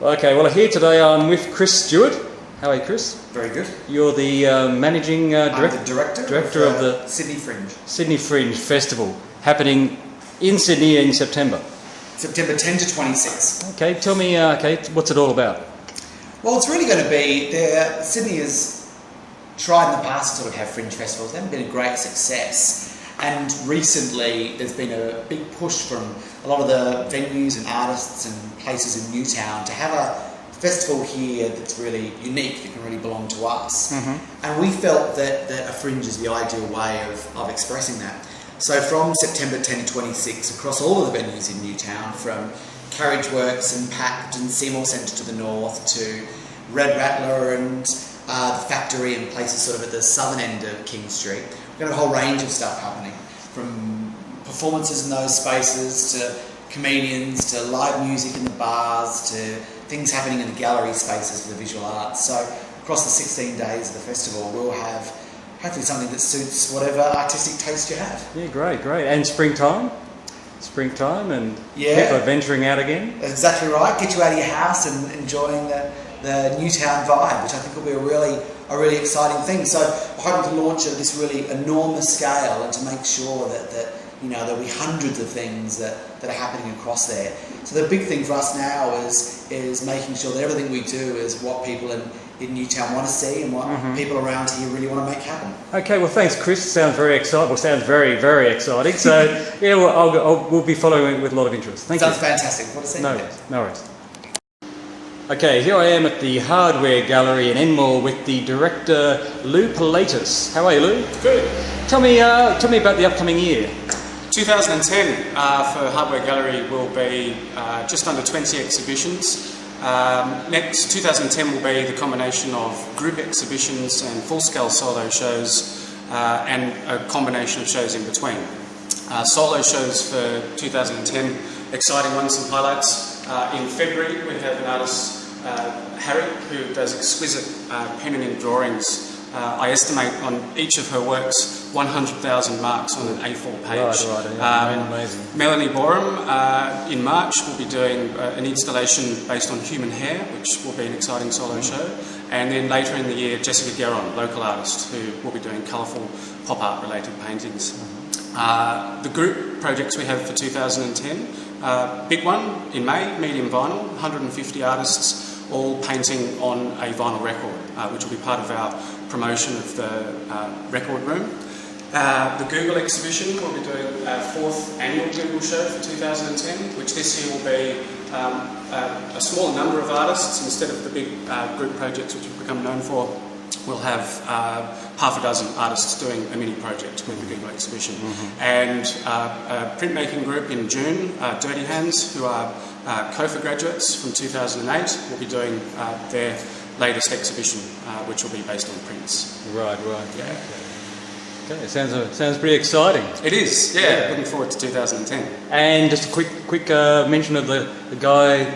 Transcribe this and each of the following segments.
Okay, well here today I'm with Kris Stewart. How are you, Kris? Very good. You're the managing director? I'm the director of the Sydney Fringe. Sydney Fringe Festival, happening in Sydney in September. September 10 to 26. Okay, tell me, what's it all about? Well, it's really going to be there. Sydney has tried in the past to sort of have fringe festivals. They haven't been a great success. And recently there's been a big push from a lot of the venues and artists and places in Newtown to have a festival here that's really unique, that can really belong to us. Mm-hmm. And we felt that a fringe is the ideal way of expressing that. So from September 10 to 26, across all of the venues in Newtown, from Carriage Works and Pact and Seymour Centre to the north, to Red Rattler and the Factory and places sort of at the southern end of King Street, we've got a whole range of stuff happening, from performances in those spaces to comedians to live music in the bars to things happening in the gallery spaces for the visual arts. So across the 16 days of the festival we'll have hopefully something that suits whatever artistic taste you have. Yeah, great. And springtime and people are venturing out again. That's exactly right. Get you out of your house and enjoying the Newtown vibe, which I think will be a really exciting thing. So we're hoping to launch at this really enormous scale and to make sure that there'll be hundreds of things that are happening across there. So the big thing for us now is making sure that everything we do is what people in Newtown want to see and what people around here really want to make happen. Okay, well thanks Kris. Sounds very exciting. Well, sounds very, very exciting. So yeah, we'll be following it with a lot of interest. Thank you. Sounds fantastic. What a scene. No worries. Okay, here I am at the Hardware Gallery in Enmore with the director Lew Palaitis. How are you, Lew? Good. Tell me about the upcoming year. 2010 for Hardware Gallery will be just under 20 exhibitions. Next 2010 will be the combination of group exhibitions and full-scale solo shows and a combination of shows in between. Solo shows for 2010, exciting ones, some highlights. In February we have an artist, Harry, who does exquisite pen and ink drawings. I estimate on each of her works 100,000 marks on an A4 page. Right, amazing. Melanie Borum in March will be doing an installation based on human hair, which will be an exciting solo show. And then later in the year, Jessica Gueron, local artist, who will be doing colourful pop art related paintings. The group projects we have for 2010, big one in May, medium vinyl, 150 artists all painting on a vinyl record, which will be part of our promotion of the record room. The Google exhibition, will be doing our 4th annual Google show for 2010, which this year will be a smaller number of artists instead of the big group projects which we've become known for. We'll have half a dozen artists doing a mini project with the Google exhibition. And a printmaking group in June, Dirty Hands, who are COFA graduates from 2008, will be doing their latest exhibition, which will be based on prints. Right. Yeah. Okay, it sounds pretty exciting. It is, yeah. Looking forward to 2010. And just a quick mention of the guy,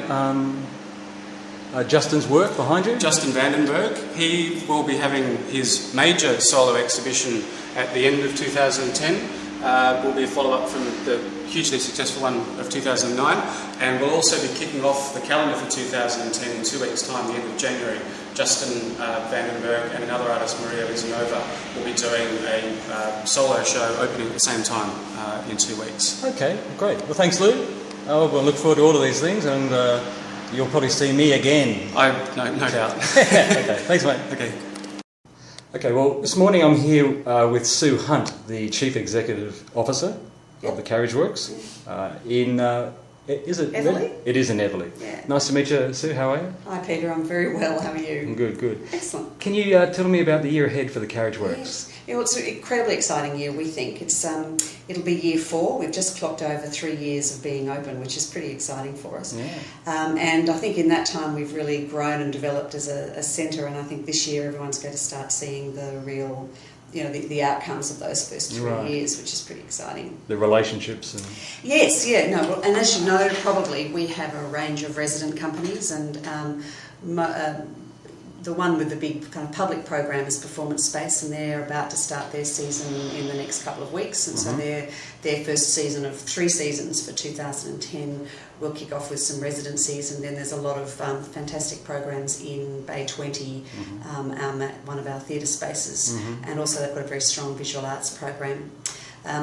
Justin's work behind you. Justin Vandenberg. He will be having his major solo exhibition at the end of 2010. Will be a follow-up from the hugely successful one of 2009, and we'll also be kicking off the calendar for 2010 in 2 weeks' time, the end of January. Justin Vandenberg and another artist, Maria Lizanova, will be doing a solo show opening at the same time in 2 weeks. Okay, great. Well, thanks, Lew. We'll look forward to all of these things, and you'll probably see me again. No doubt. Okay, thanks, mate. Okay, well, this morning I'm here with Sue Hunt, the Chief Executive Officer of the Carriage Works in... is it Everleigh? It is in Everleigh. Yeah. Nice to meet you, Sue. How are you? Hi, Pedro. I'm very well. How are you? I'm good. Excellent. Can you tell me about the year ahead for the Carriage Works? Yes. Yeah, well, it's an incredibly exciting year, we think. It'll be year 4. We've just clocked over 3 years of being open, which is pretty exciting for us. Yeah. And I think in that time we've really grown and developed as a centre, and I think this year everyone's going to start seeing the real... the outcomes of those first 3 years, which is pretty exciting. The relationships and... Yes, yeah, no, well, and as you know, probably, we have a range of resident companies, and the one with the big kind of public program is Performance Space, and they're about to start their season in the next couple of weeks, and so their first season of 3 seasons for 2010 we'll kick off with some residencies, and then there's a lot of fantastic programs in Bay 20, one of our theatre spaces, and also they've got a very strong visual arts program.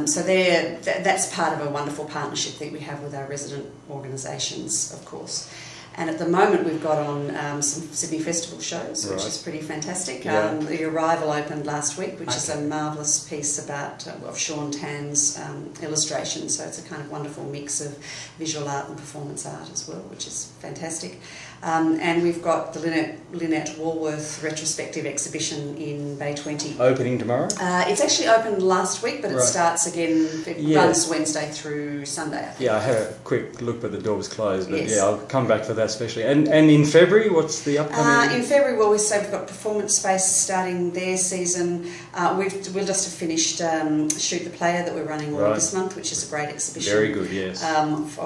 So that's part of a wonderful partnership that we have with our resident organisations, of course. And at the moment we've got on some Sydney Festival shows, which is pretty fantastic. The Arrival opened last week, which is a marvellous piece about of Sean Tan's illustration. So it's a kind of wonderful mix of visual art and performance art as well, which is fantastic. And we've got the Lynette Walworth retrospective exhibition in Bay 20. Opening tomorrow? It's actually opened last week, but it starts again, it runs Wednesday through Sunday, I think. Yeah, I had a quick look, but the door was closed. But yeah, I'll come back for that especially. And in February, what's the upcoming? In February, well, we've got Performance Space starting their season. We'll just have finished Shoot the Player that we're running all this month, which is a great exhibition. Very good, yes. Of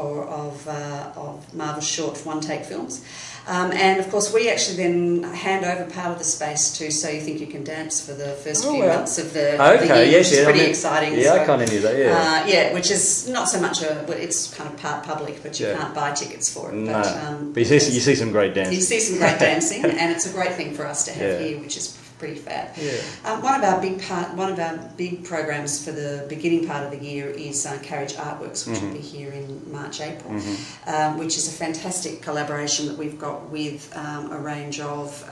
Marvel's short one-take films. And of course, we actually then hand over part of the space to So You Think You Can Dance for the first few months of the year, which is pretty exciting. Yeah, so, I kind of knew that, which is not so much it's kind of part public, but you can't buy tickets for it. No. But you see some great dancing. You see some great dancing, and it's a great thing for us to have here, which is pretty fab. One of our big programs for the beginning part of the year is Carriage Artworks, which will be here in March, April, which is a fantastic collaboration that we've got with a range of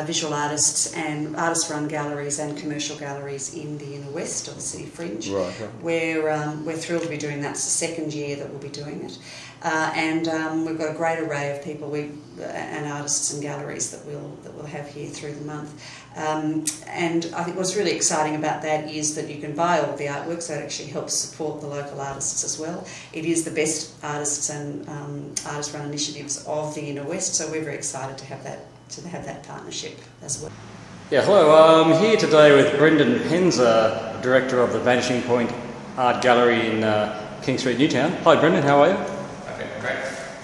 visual artists and artist-run galleries and commercial galleries in the inner west of the city fringe. We're thrilled to be doing that. It's the second year that we'll be doing it. And we've got a great array of people and artists and galleries that we'll have here through the month. And I think what's really exciting about that is that you can buy all of the artwork, so it actually helps support the local artists as well. It is the best artists and artist-run initiatives of the inner west, so we're very excited to have that partnership as well. Yeah, hello. I'm here today with Brendan Penzer, director of the Vanishing Point Art Gallery in King Street, Newtown. Hi, Brendan. How are you? Great.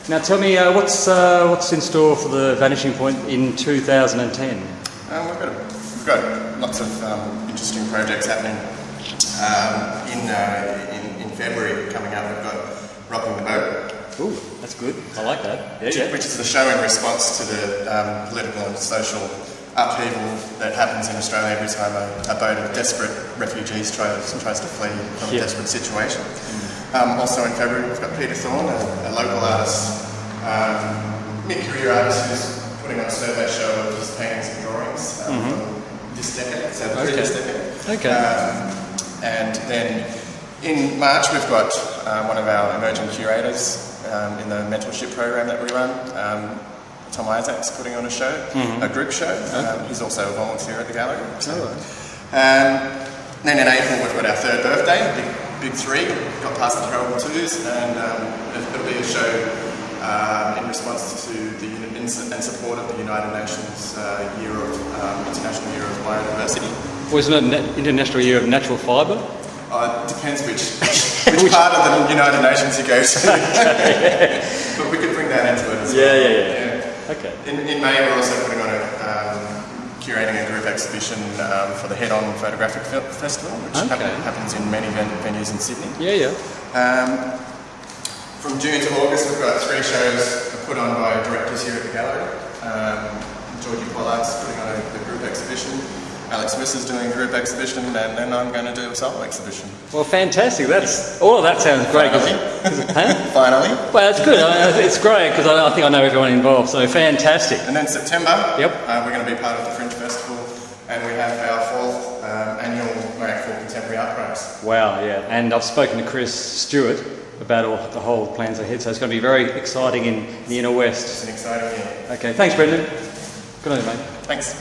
Now tell me, what's in store for the Vanishing Point in 2010? We've got lots of interesting projects happening. In February coming up, we've got Rocking the Boat. Ooh, that's good. I like that. Which is the show in response to the political and social upheaval that happens in Australia every time a boat of desperate refugees tries to flee from a desperate situation. Also in February we've got Pedro, a local artist, mid-career artist who's putting on a survey show of his paintings and drawings from this decade, so the previous decade. And then in March we've got one of our emerging curators in the mentorship program that we run, Tom Isaac's putting on a show, a group show. He's also a volunteer at the gallery. So. Then in April we've got our third birthday, Big Three, got past the terrible twos, and it'll be a show in response to in support of the United Nations International Year of Biodiversity. Wasn't it International Year of Natural Fibre? It depends which part of the United Nations you go to. But we could bring that into it as well. Yeah. Okay. In May we're also putting on curating a group exhibition for the Head On Photographic Festival, which happens in many venues in Sydney. From June to August we've got 3 shows put on by directors here at the gallery. Lew Palaitis putting on a group exhibition, Alex Smith is doing a group exhibition, and then I'm going to do a solo exhibition. Well, fantastic. All of that sounds great. Finally. Well, that's good. It's great because I think I know everyone involved, so fantastic. And then September, we're going to be part of the Fringe Festival, and we have our 4th annual Marrickville Contemporary Art Prize. Wow, yeah. And I've spoken to Kris Stewart about the whole plans ahead, so it's going to be very exciting in the inner west. It's an exciting year. Okay, thanks, Brendan. Good on you, mate. Thanks.